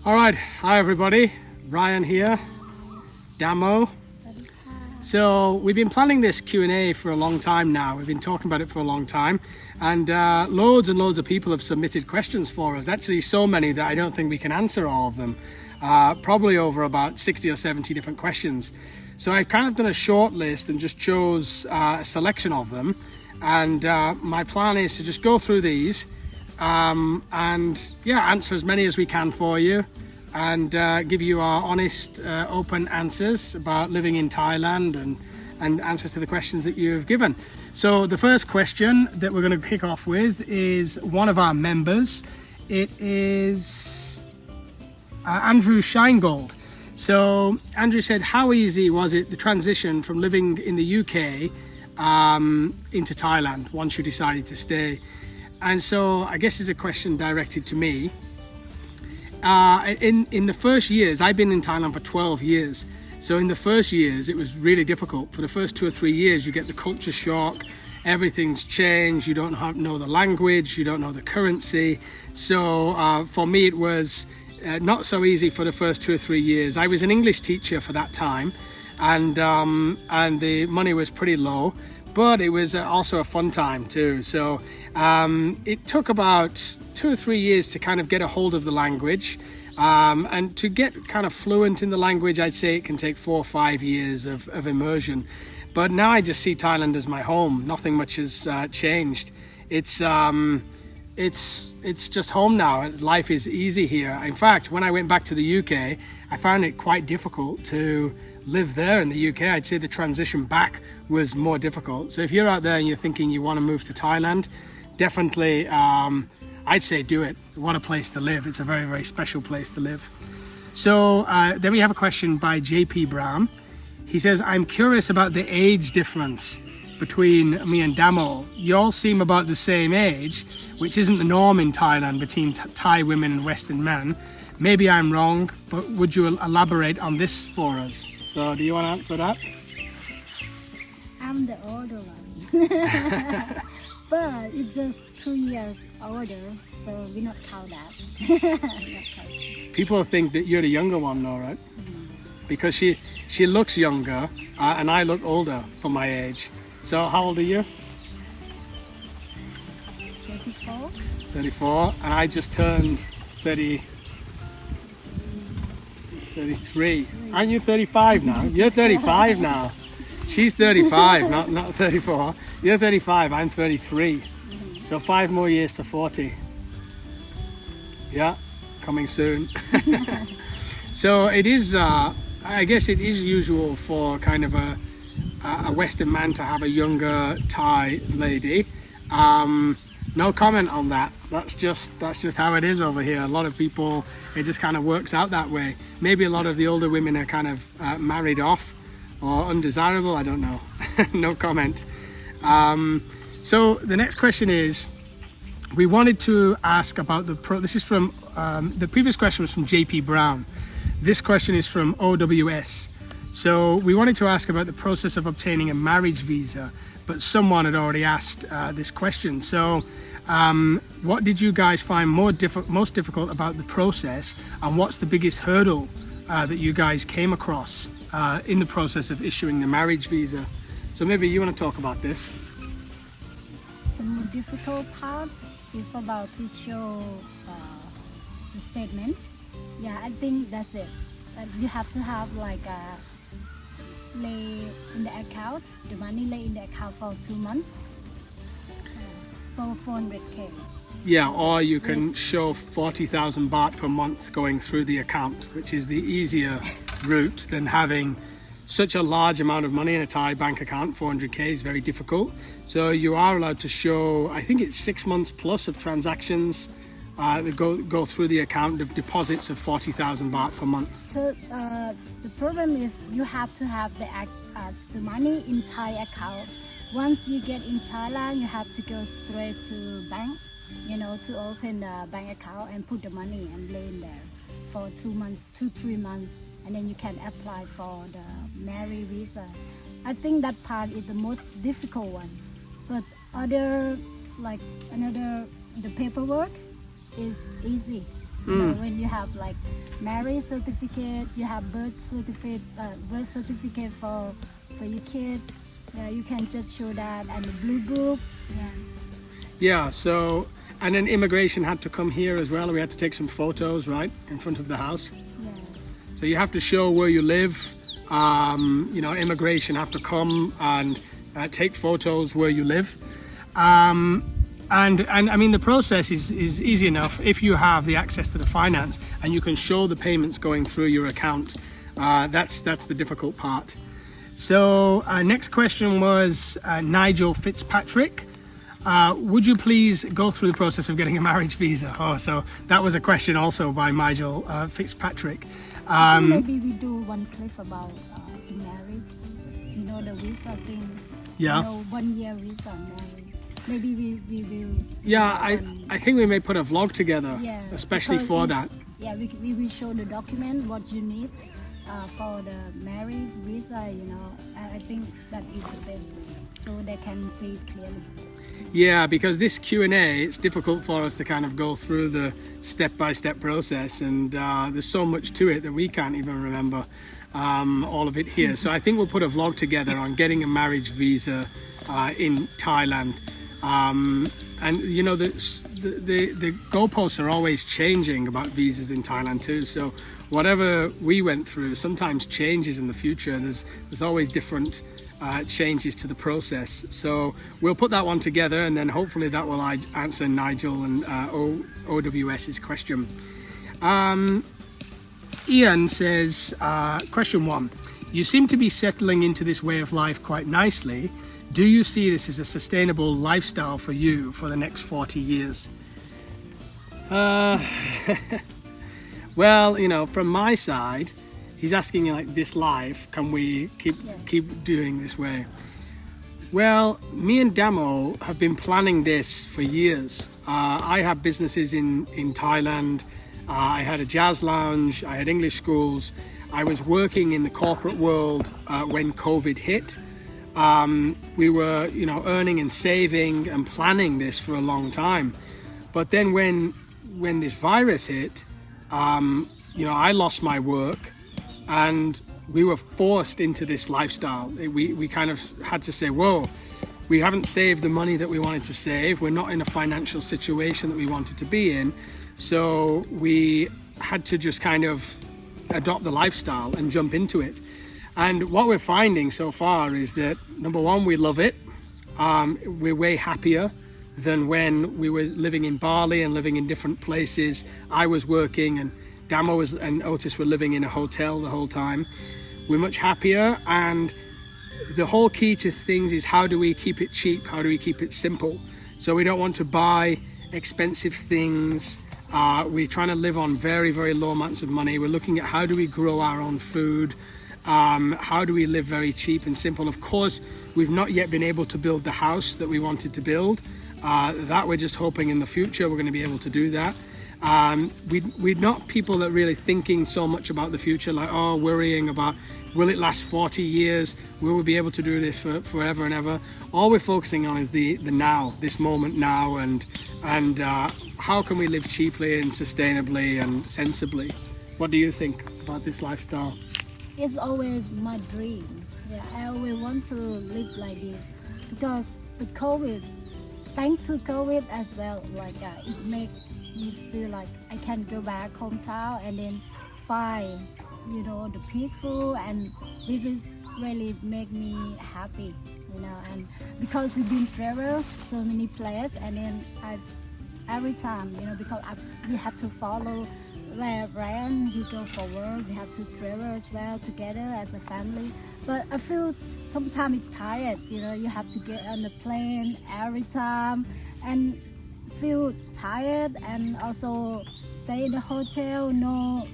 All right, hi everybody, Ryan here, Damo. So we've been planning this Q&A for a long time now. We've been talking about it for a long time, and loads of people have submitted questions for us. Actually, so many that I don't think we can answer all of them. Probably over about 60 or 70 different questions. So I've kind of done a short list and just chose a selection of them. And my plan is to just go through these and answer as many as we can for you and give you our honest, open answers about living in Thailand and answers to the questions that you've given. So the first question that we're going to kick off with is one of our members. It is Andrew Shinegold. So Andrew said, how easy was it, the transition from living in the UK into Thailand once you decided to stay? And so I guess it's a question directed to me. In the first years, I've been in Thailand for 12 years. So in the first years, it was really difficult. For the first 2 or 3 years, you get the culture shock. Everything's changed. You don't know the language. You don't know the currency. So for me, it was not so easy for the first 2 or 3 years. I was an English teacher for that time, and the money was pretty low. But it was also a fun time too. So it took about 2 or 3 years to kind of get a hold of the language. And to get kind of fluent in the language, I'd say it can take 4 or 5 years of immersion. But now I just see Thailand as my home. Nothing much has changed. It's just home now. Life is easy here. In fact, when I went back to the UK, I found it quite difficult to live there in the UK. I'd say the transition back was more difficult. So if you're out there and you're thinking you want to move to Thailand, definitely I'd say do it. What a place to live. It's a very, very special place to live. So then we have a question by JP Brown. He says, I'm curious about the age difference between me and Damo. You all seem about the same age, which isn't the norm in Thailand between Thai women and Western men. Maybe I'm wrong, but would you elaborate on this for us? So do you want to answer that? I'm the older one. But it's just 2 years older, so we not count that. Not count. People think that you're the younger one though, right? Because she looks younger and I look older for my age. So how old are you? 34. 34, and I just turned 33. Aren't you 35 now? You're 35 now. She's 35, not 34. You're 35, I'm 33. So 5 more years to 40. Yeah, coming soon. So it is, I guess it is usual for kind of a Western man to have a younger Thai lady. No comment on that. That's just how it is over here. A lot of people, it just kind of works out that way. Maybe a lot of the older women are kind of married off or undesirable. I don't know. No comment. So the next question is, we wanted to ask about this is from, the previous question was from JP Brown. This question is from OWS. So we wanted to ask about the process of obtaining a marriage visa, but someone had already asked this question. So what did you guys find most difficult about the process, and what's the biggest hurdle that you guys came across in the process of issuing the marriage visa? So maybe you want to talk about this. The more difficult part is about to show the statement. Yeah, I think that's it. You have to have like lay in the account, the money lay in the account for 2 months, for 400k. Yeah, or you can show 40,000 baht per month going through the account, which is the easier route than having such a large amount of money in a Thai bank account. 400k is very difficult. So you are allowed to show, I think it's 6 months plus of transactions that go through the account of deposits of 40,000 baht per month. So the problem is you have to have the money in Thai account. Once you get in Thailand, you have to go straight to bank, to open a bank account and put the money and lay in there for 2 months, 2-3 months, and then you can apply for the marriage visa. I think that part is the most difficult one, but the paperwork is easy. You know, when you have like marriage certificate, you have birth certificate for your kid. You can just show that and the blue book. Yeah, so, and then immigration had to come here as well. We had to take some photos, right, in front of the house. Yes. So you have to show where you live. You know, immigration have to come and take photos where you live. And I mean, the process is easy enough if you have the access to the finance and you can show the payments going through your account. That's the difficult part. So next question was Nigel Fitzpatrick. Would you please go through the process of getting a marriage visa? Oh, so that was a question also by Nigel Fitzpatrick. Maybe we do one clip about marriage. You know, the visa thing. Yeah. You know, 1 year visa marriage. Maybe we will. Yeah, I think we may put a vlog together, Yeah, especially for that. Yeah, we will show the document what you need for the marriage visa. You know, I think that is the best way, so they can see it clearly. Yeah, because this Q&A, it's difficult for us to kind of go through the step-by-step process, and there's so much to it that we can't even remember all of it here. So I think we'll put a vlog together on getting a marriage visa in Thailand. And you know, the goalposts are always changing about visas in Thailand too. So whatever we went through sometimes changes in the future. There's always different changes to the process. So we'll put that one together, and then hopefully that will answer Nigel and OWS's question. Ian says, question 1. You seem to be settling into this way of life quite nicely. Do you see this as a sustainable lifestyle for you for the next 40 years? Well, you know, from my side, he's asking like this life, can we keep doing this way? Well, me and Damo have been planning this for years. I have businesses in Thailand. I had a jazz lounge. I had English schools. I was working in the corporate world when COVID hit. We were, you know, earning and saving and planning this for a long time. But then when this virus hit, you know, I lost my work and we were forced into this lifestyle. We kind of had to say, whoa, we haven't saved the money that we wanted to save. We're not in a financial situation that we wanted to be in. So we had to just kind of adopt the lifestyle and jump into it. And what we're finding so far is that, number one, we love it. We're way happier than when we were living in Bali and living in different places. I was working and Damo and Otis were living in a hotel the whole time. We're much happier, and the whole key to things is how do we keep it cheap? How do we keep it simple? So we don't want to buy expensive things. We're trying to live on very, very low amounts of money. We're looking at how do we grow our own food? How do we live very cheap and simple? Of course, we've not yet been able to build the house that we wanted to build. That we're just hoping in the future we're going to be able to do that. We're not people that really thinking so much about the future, like, oh, worrying about will it last 40 years? Will we be able to do this for forever and ever? All we're focusing on is the now, this moment now, and how can we live cheaply and sustainably and sensibly? What do you think about this lifestyle? It's always my dream. Yeah, I always want to live like this because the COVID, thanks to COVID as well, like it make me feel like I can go back hometown and then find, you know, the people, and this is really make me happy, you know. And because we've been travel so many places, and then every time, you know, because we have to follow where Ryan he go for work, we have to travel as well together as a family. But I feel sometimes it's tired, you know, you have to get on the plane every time and feel tired, and also stay in the hotel, no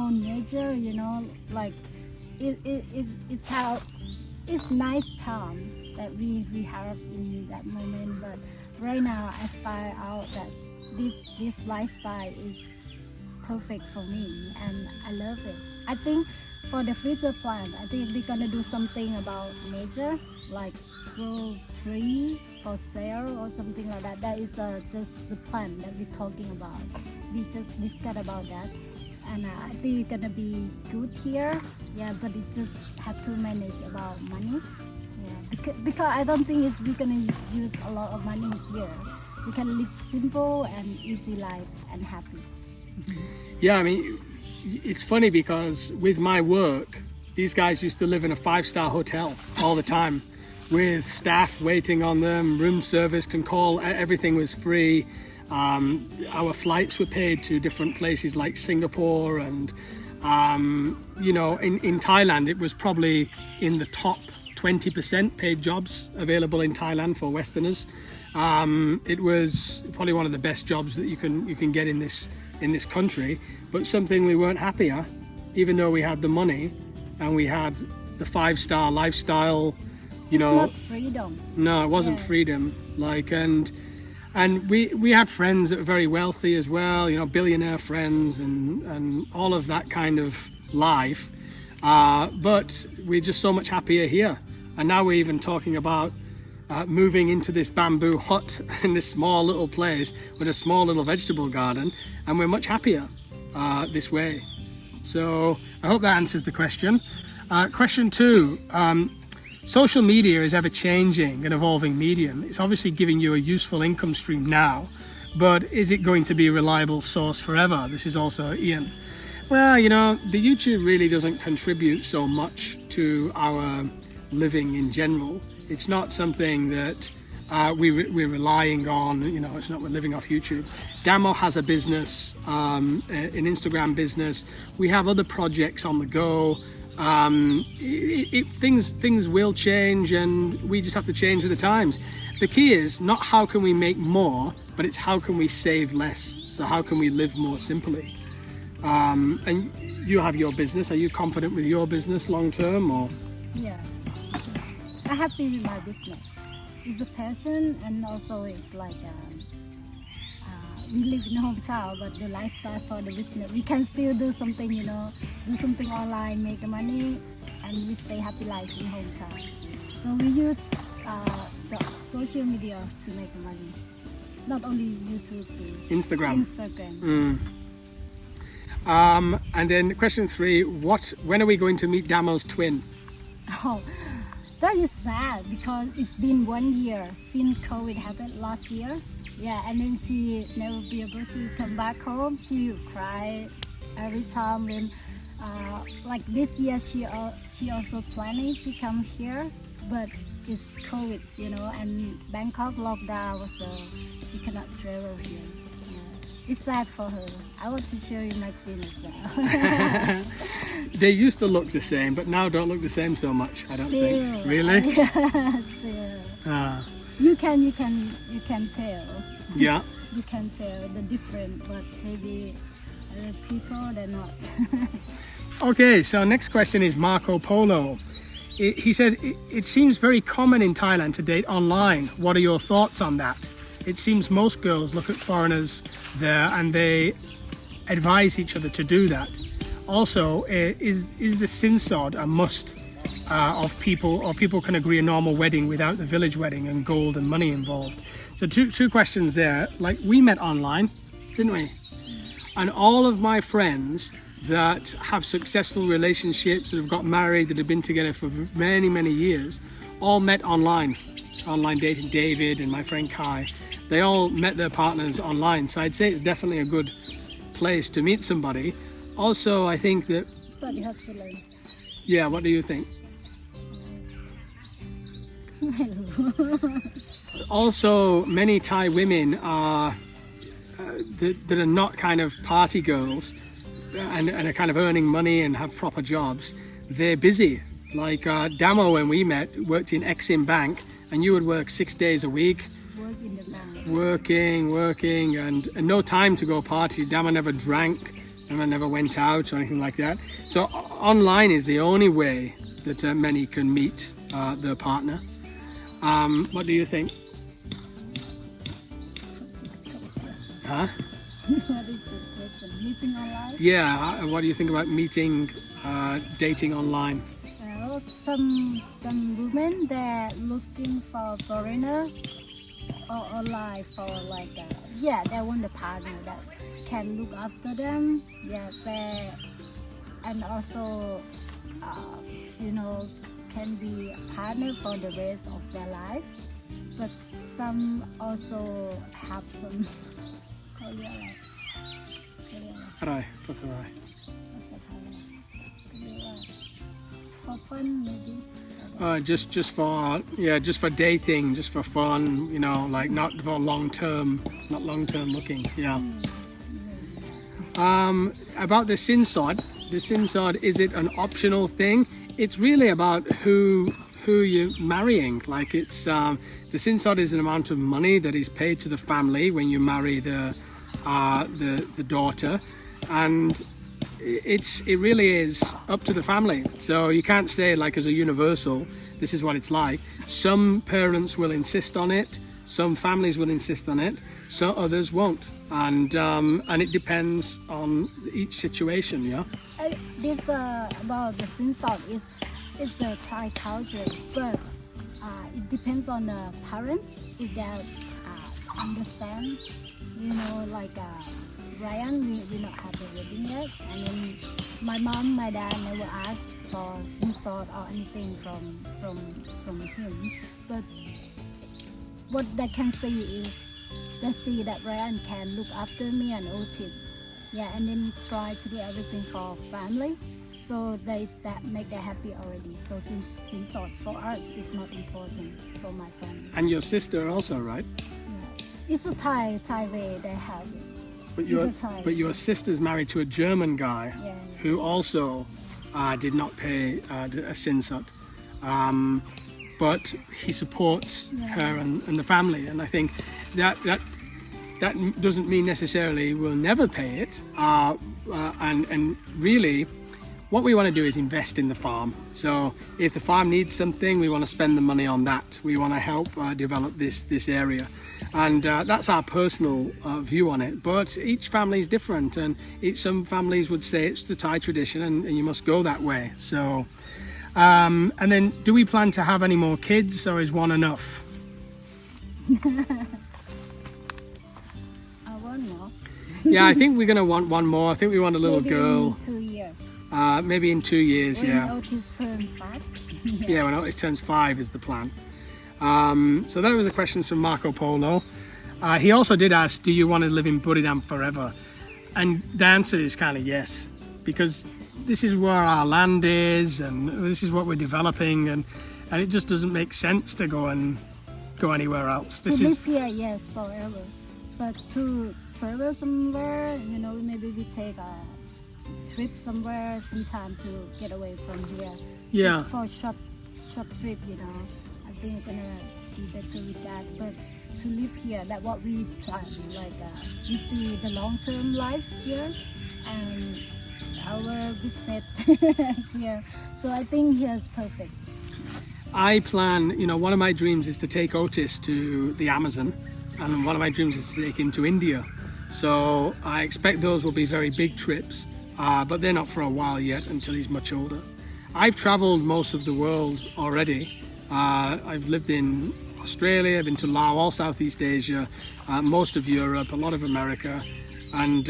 nature, you know, like it's how it's nice time that we have in that moment. But right now I find out that this lifestyle is perfect for me and I love it. I think for the future plan, I think we're gonna do something about nature, like grow tree for sale or something like that. That is just the plan that we're talking about. we just discussed about that, and I think it's gonna be good here. Yeah, but it just have to manage about money. Yeah, because I don't think it's we're gonna use a lot of money here. We can live simple and easy life and happy. Yeah, I mean, it's funny because with my work, these guys used to live in a 5-star hotel all the time with staff waiting on them, room service can call, everything was free. Our flights were paid to different places like Singapore and, you know, in Thailand, it was probably in the top 20% paid jobs available in Thailand for Westerners. It was probably one of the best jobs that you can get in this country, but something we weren't happier, even though we had the money and we had the 5-star lifestyle, you know. It's not freedom. No, it wasn't freedom. Like, and we had friends that were very wealthy as well, you know, billionaire friends and all of that kind of life. But we're just so much happier here. And now we're even talking about moving into this bamboo hut in this small little place with a small little vegetable garden, and we're much happier this way. So I hope that answers the question. Question 2. Social media is ever changing and evolving medium. It's obviously giving you a useful income stream now, but is it going to be a reliable source forever? This is also Ian. Well, you know, the YouTube really doesn't contribute so much to our living in general. It's not something that we're relying on, you know, it's not we're living off YouTube. Damo has a business, an Instagram business. We have other projects on the go. Things will change and we just have to change with the times. The key is not how can we make more, but it's how can we save less. So how can we live more simply? And you have your business. Are you confident with your business long term or? Yeah, I'm happy with my business. It's a passion and also it's like we live in hometown, but the lifestyle for the business, we can still do something, you know, do something online, make money, and we stay happy life in hometown. So we use the social media to make money, not only YouTube, Instagram. And then question 3, when are we going to meet Damo's twin? Oh, that is sad because it's been 1 year since COVID happened last year. Yeah, and then she never be able to come back home. She cry every time when, like this year, she also planning to come here, but it's COVID, you know, and Bangkok lockdown, so she cannot travel here. Yeah. It's sad for her. I want to show you my twin as well. They used to look the same, but now don't look the same so much. I don't think. Really? Still. You can tell. Yeah. You can tell the difference, but maybe other people they're not. Okay, so next question is Marco Polo. He says it seems very common in Thailand to date online. What are your thoughts on that? It seems most girls look at foreigners there and they advise each other to do that. Also, is the Sin Sod a must of people, or people can agree a normal wedding without the village wedding and gold and money involved? So two questions there. Like, we met online, didn't we? And all of my friends that have successful relationships, that have got married, that have been together for many, many years, all met online dating. David and my friend Kai, they all met their partners online. So I'd say it's definitely a good place to meet somebody. Also, I think that... But you have to learn. Yeah, what do you think? Also, many Thai women are that are not kind of party girls and are kind of earning money and have proper jobs. They're busy. Like Damo, when we met, worked in Exim Bank, and you would work 6 days a week. Work in the bank. Working, and no time to go party. Damo never drank, and never went out or anything like that. So online is the only way that many can meet their partner. What do you think? Huh? What is the question? Meeting online? Yeah, what do you think about meeting, dating online? Well, some women they're looking for foreigner or life for like yeah, they want a partner that can look after them, yeah, they and also you know can be a partner for the rest of their life, but some also have some เขาเรียกอะไรอะไรภาษาไทย ภาษาไทยเขาเรียกว่า couple maybe just for just for dating, just for fun, you know, like not for long term looking. Yeah. About the Sin Sod, is it an optional thing? It's really about who you're marrying. Like it's the Sin Sod is an amount of money that is paid to the family when you marry the daughter, and it really is up to the family. So you can't say like as a universal, this is what it's like. Some parents will insist on it, some families will insist on it, so others won't, and it depends on each situation. Yeah. This about the Sin Sod is the Thai culture, but it depends on the parents if they understand. You know, like Ryan, we not have the wedding yet, and then my mom, my dad never asked for Sin Sod or anything from him. But what they can see is they see that Ryan can look after me and Otis, yeah, and then try to do everything for family. So that make them happy already. So Sin Sod for us is not important for my family. And your sister also, right? Yeah. It's a Thai way they have it. But your sister's married to a German guy who also did not pay a Sin Sod, but he supports her and the family, and I think that doesn't mean necessarily we'll never pay it, and really what we want to do is invest in the farm. So if the farm needs something, we want to spend the money on that. We want to help develop this area, and that's our personal view on it. But each family is different, and some families would say it's the Thai tradition, and you must go that way. So, and then do we plan to have any more kids, or is one enough? I want more. Yeah, I think we're going to want one more. I think we want a little Maybe girl. In 2 years. Maybe in 2 years, When yeah. Otis turns 5. Yeah, when Otis turns 5 is the plan. So that was the questions from Marco Polo. He also did ask, do you want to live in Buriram forever? And the answer is kind of yes, because this is where our land is, and this is what we're developing, and it just doesn't make sense to go anywhere else. To live here, yes, forever. But to travel somewhere, you know, maybe we take a trip somewhere sometime to get away from here. Yeah. Just for short trip, you know. I think it's gonna be better with that. But to live here, that's what we plan. Like we see the long-term life here and our business here. So I think here is perfect. I plan, you know, one of my dreams is to take Otis to the Amazon, and one of my dreams is to take him to India. So I expect those will be very big trips, but they're not for a while yet until he's much older. I've traveled most of the world already. I've lived in Australia, I've been to Laos, all Southeast Asia, most of Europe, a lot of America. And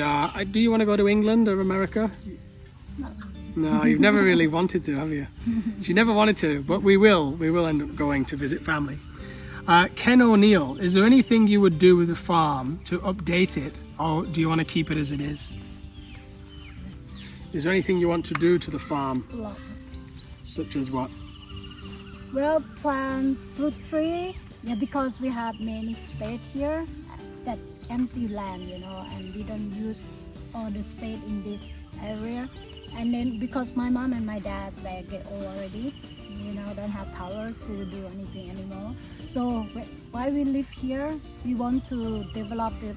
do you want to go to England or America? No. No, you've never really wanted to, have you? She never wanted to, but we will. We will end up going to visit family. Ken O'Neill, is there anything you would do with the farm to update it, or do you want to keep it as it is? Is there anything you want to do to the farm? A lot. Such as what? Well, plant fruit tree. Yeah, because we have many space here, that empty land, you know, and we don't use all the space in this area. And then because my mom and my dad, they get old already, you know, don't have power to do anything anymore. So while we live here, we want to develop the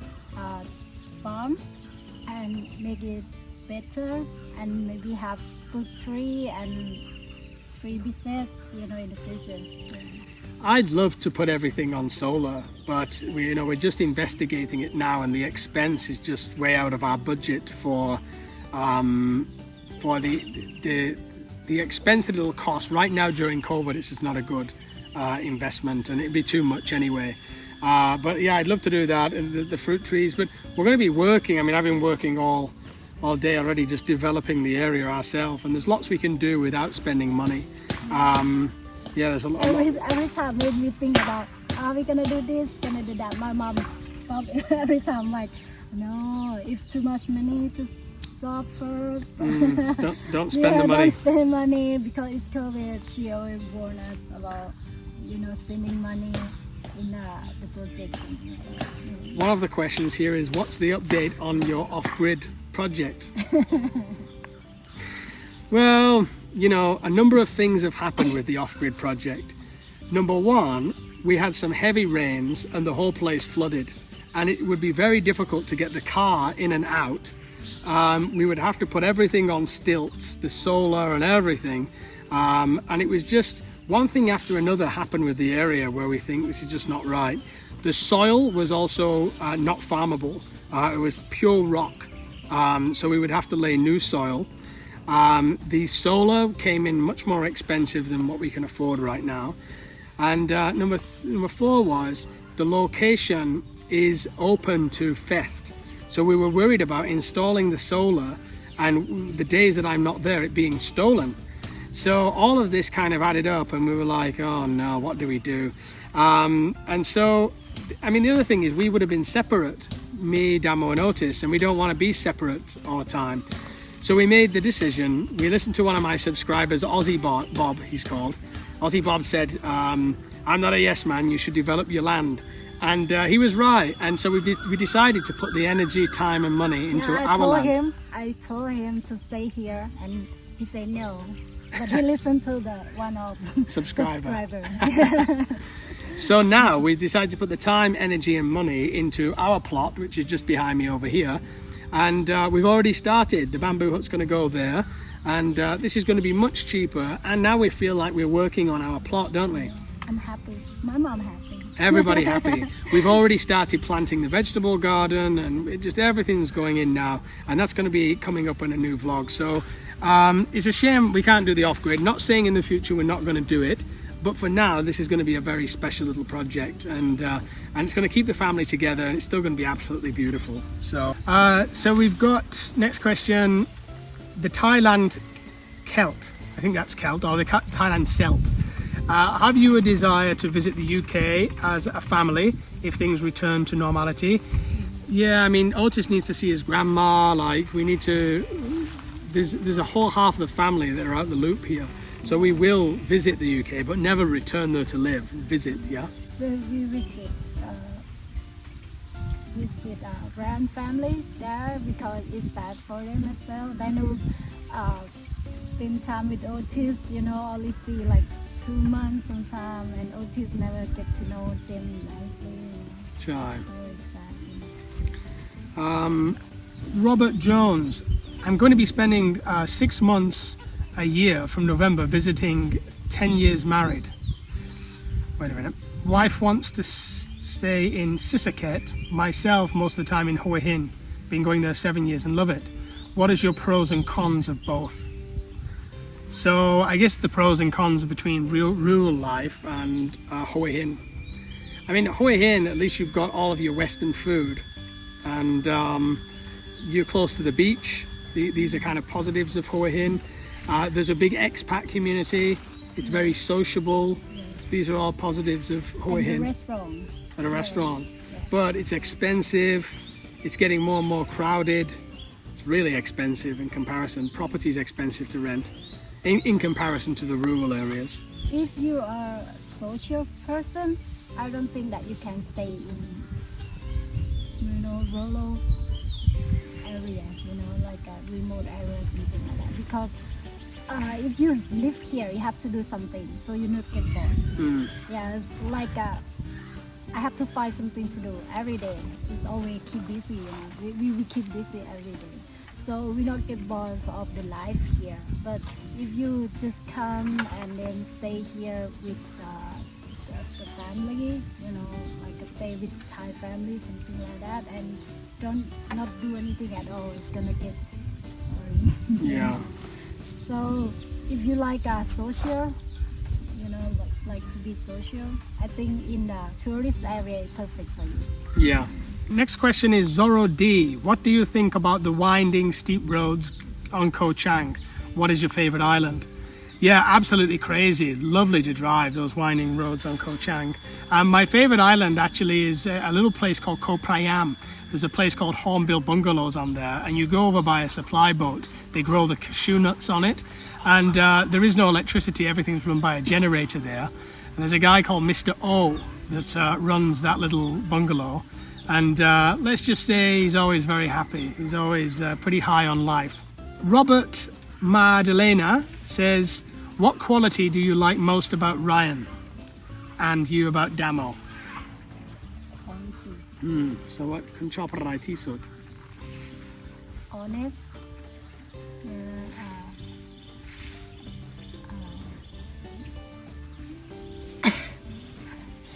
farm and make it better, and maybe have fruit tree and tree business, you know, in the future. I'd love to put everything on solar, but we're just investigating it now, and the expense is just way out of our budget for the expense that it'll cost. Right now during COVID, it's just not a good investment, and it'd be too much anyway. But yeah, I'd love to do that and the fruit trees. But we're going to be working. I mean, I've been working all day already, just developing the area ourselves. And there's lots we can do without spending money. Yeah, there's a lot. Every time made me think about, are we gonna do this, gonna do that? My mom stopped every time, like, no, if too much money, just stop first. Don't spend the money. Don't spend money because it's COVID. She always warned us about, spending money in the project. One of the questions here is, what's the update on your off-grid project? Well, a number of things have happened with the off-grid project. Number one, we had some heavy rains and the whole place flooded, and it would be very difficult to get the car in and out. We would have to put everything on stilts, the solar and everything, and it was just one thing after another happened with the area where we think this is just not right. The soil was also not farmable. It was pure rock, so we would have to lay new soil. The solar came in much more expensive than what we can afford right now. And number four was the location is open to theft. So we were worried about installing the solar and the days that I'm not there, it being stolen. So all of this kind of added up and we were like, oh no, what do we do? And so, I mean, the other thing is we would have been separate, me, Damo and Otis, and we don't want to be separate all the time. So we made the decision, we listened to one of my subscribers, Aussie Bob, he's called. Aussie Bob said, I'm not a yes man, you should develop your land. And he was right. And so we decided to put the energy, time and money into our land. I told him to stay here and he said no. But he listened to the one of subscriber. So now we've decided to put the time, energy and money into our plot, which is just behind me over here. And we've already started. The bamboo hut's going to go there. And this is going to be much cheaper. And now we feel like we're working on our plot, don't we? I'm happy. My mom happy. Everybody happy. We've already started planting the vegetable garden and everything's going in now. And that's going to be coming up in a new vlog. So it's a shame we can't do the off-grid. Not saying in the future we're not going to do it. But for now, this is going to be a very special little project, and it's going to keep the family together, and it's still going to be absolutely beautiful. So we've got next question, the Thailand Celt. I think that's Celt, or the Thailand Celt. Have you a desire to visit the UK as a family if things return to normality? Yeah, I mean, Otis needs to see his grandma. Like, we need to. There's a whole half of the family that are out the loop here. So we will visit the UK, but never return there to live. Visit, yeah? We visit grand family there because it's sad for them as well. Then we spend time with Otis, only see like 2 months sometimes, and Otis never get to know them nicely. Chai. So it's sad. Robert Jones, I'm going to be spending 6 months a year from November visiting 10 years married. Wait a minute. Wife wants to stay in Sisaket, myself most of the time in Hua Hin. Been going there 7 years and love it. What is your pros and cons of both? So I guess the pros and cons are between rural life and Hua Hin. I mean, Hua Hin, at least you've got all of your Western food and you're close to the beach. These are kind of positives of Hua Hin. There's a big expat community. It's very sociable. These are all positives of Hua Hin. At a restaurant. But it's expensive. It's getting more and more crowded. It's really expensive in comparison. Property is expensive to rent in comparison to the rural areas. If you are a social person, I don't think that you can stay in, rural area, like a remote area or something like that. Because if you live here, you have to do something, so you not get bored. Yeah, it's like I have to find something to do every day. It's always keep busy. We keep busy every day, so we don't get bored of the life here. But if you just come and then stay here with the family, like stay with Thai family, something like that, and not do anything at all, it's gonna get boring. Yeah. So if you like social, like like to be social. I think in the tourist area, it's perfect for you. Yeah. Next question is Zorro D. What do you think about the winding, steep roads on Koh Chang? What is your favorite island? Yeah, absolutely crazy. Lovely to drive those winding roads on Koh Chang. My favorite island actually is a little place called Koh Prayam. There's a place called Hornbill Bungalows on there, and you go over by a supply boat. They grow the cashew nuts on it, and there is no electricity. Everything's run by a generator there. And there's a guy called Mr. O that runs that little bungalow, and let's just say he's always very happy. He's always pretty high on life. Robert Madalena says, what quality do you like most about Ryan? And you about Damo? So what คุณชอบอะไรที่สุด Honest.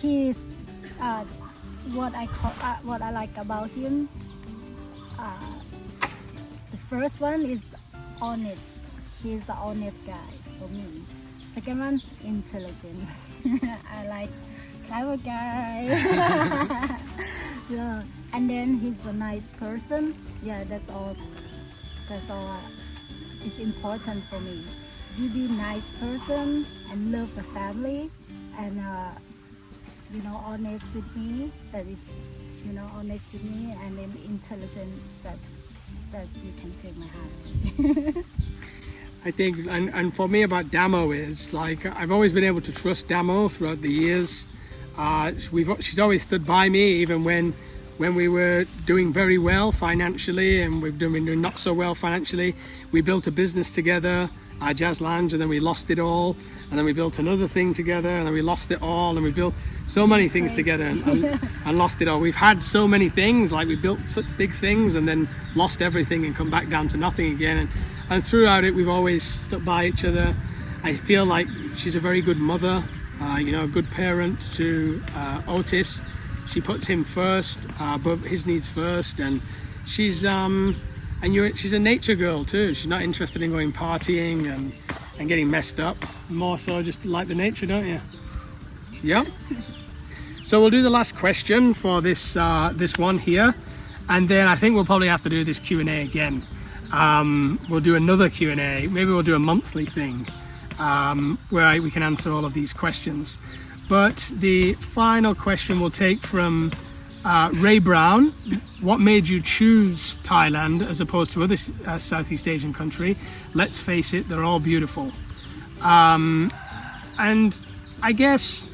He's what I like about him. The first one is honest. He's the honest guy for me. Second one, intelligence. I like clever guy. Yeah. And then he's a nice person. Yeah, that's all. That's all. It's important for me. You be nice person and love the family, and honest with me. That is, honest with me, and then intelligence. That's you can take my heart. I think, and for me about Damo is like I've always been able to trust Damo throughout the years. She's always stood by me even when we were doing very well financially, and we've been doing not so well financially. We built a business together, our jazz lounge, and then we lost it all, and then we built another thing together, and then we lost it all, and we built so many things together and lost it all. We've had so many things, like we built such big things and then lost everything and come back down to nothing again. And throughout it, we've always stuck by each other. I feel like she's a very good mother, a good parent to Otis. She puts him first, but his needs first, and she's she's a nature girl too. She's not interested in going partying and getting messed up. More so, just to like the nature, don't you? Yep. So we'll do the last question for this one here, and then I think we'll probably have to do this Q&A again. We'll do another Q&A. Maybe we'll do a monthly thing where we can answer all of these questions. But the final question we'll take from Ray Brown. What made you choose Thailand as opposed to other Southeast Asian country? Let's face it, they're all beautiful. And I guess,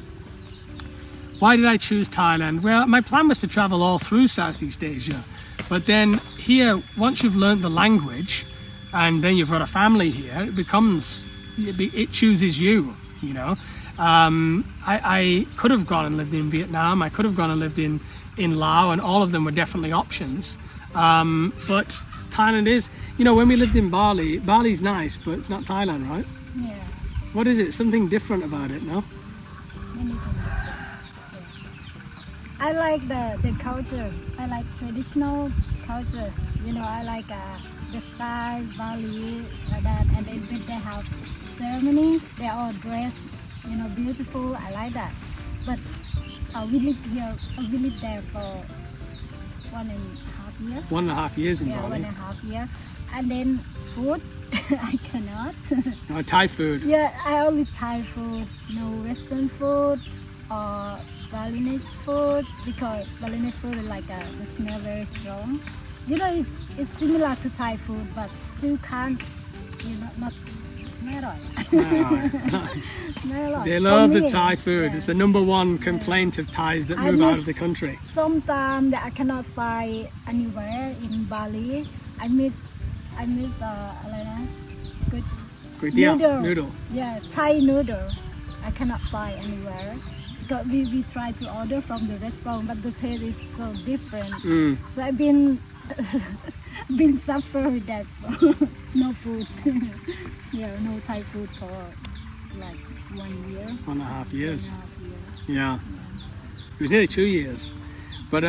why did I choose Thailand? Well, my plan was to travel all through Southeast Asia. But then here, once you've learned the language and then you've got a family here, it chooses you, I could have gone and lived in Vietnam. I could have gone and lived in Laos, and all of them were definitely options. But Thailand is, when we lived in Bali's nice, but it's not Thailand, right? Yeah. What is it? Something different about it, no? I like the culture. I like traditional culture. I like the style, Bali, like that. And then when they have ceremony, they're all dressed, beautiful. I like that. But we live there for 1.5 years. 1.5 years in Yeah, Bali. 1.5 years. And then food, I cannot. No, Thai food. Yeah, I only Thai food, no Western food or Balinese food, because Balinese food is like the smell very strong. It's similar to Thai food, but still can't, not ไม่อร่อย ไม่อร่อย They love the For me, Thai food. yeah. It's the number one complaint of Thais that move out of the country. Sometimes that I cannot find anywhere in Bali. I miss อะไรนะ good Kway teow, noodle. Yeah, Thai noodle. I cannot find anywhere. Because we try to order from the restaurant, but the taste is so different. So I've been suffering that no food. Yeah, no Thai food for like 1 year. 1.5 years. 1.5 years. Yeah. It was nearly 2 years. But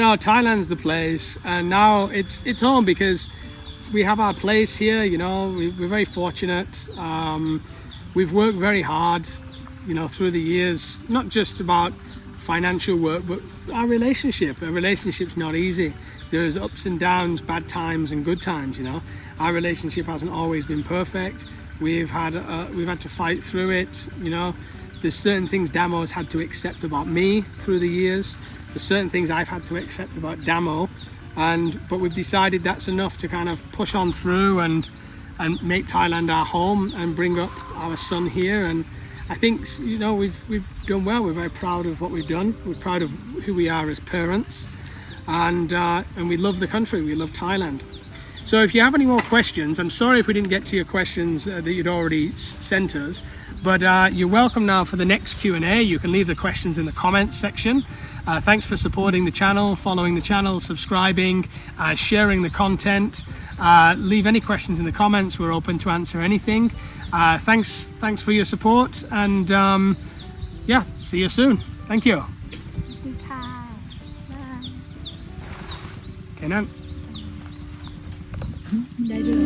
no, Thailand's the place, and now it's home because we have our place here. We're very fortunate. We've worked very hard. you know, through the years, not just about financial work, but our relationship. A relationship's not easy. There's ups and downs, bad times and good times, you know. Our relationship hasn't always been perfect. We've had to fight through it, you know. There's certain things Damo's had to accept about me through the years. There's certain things I've had to accept about Damo. But we've decided that's enough to kind of push on through and make Thailand our home and bring up our son here. And I think, you know, we've done well. We're very proud of what we've done. We're proud of who we are as parents, and we love the country. We love Thailand. So if you have any more questions, I'm sorry if we didn't get to your questions that you'd already sent us, but you're welcome now for the next Q&A. You can leave the questions in the comments section. Thanks for supporting the channel, following the channel, subscribing, sharing the content. Leave any questions in the comments. We're open to answer anything. Thanks for your support, and yeah, see you soon. Thank you. ค่ะ Okay, now. ได้ด้วย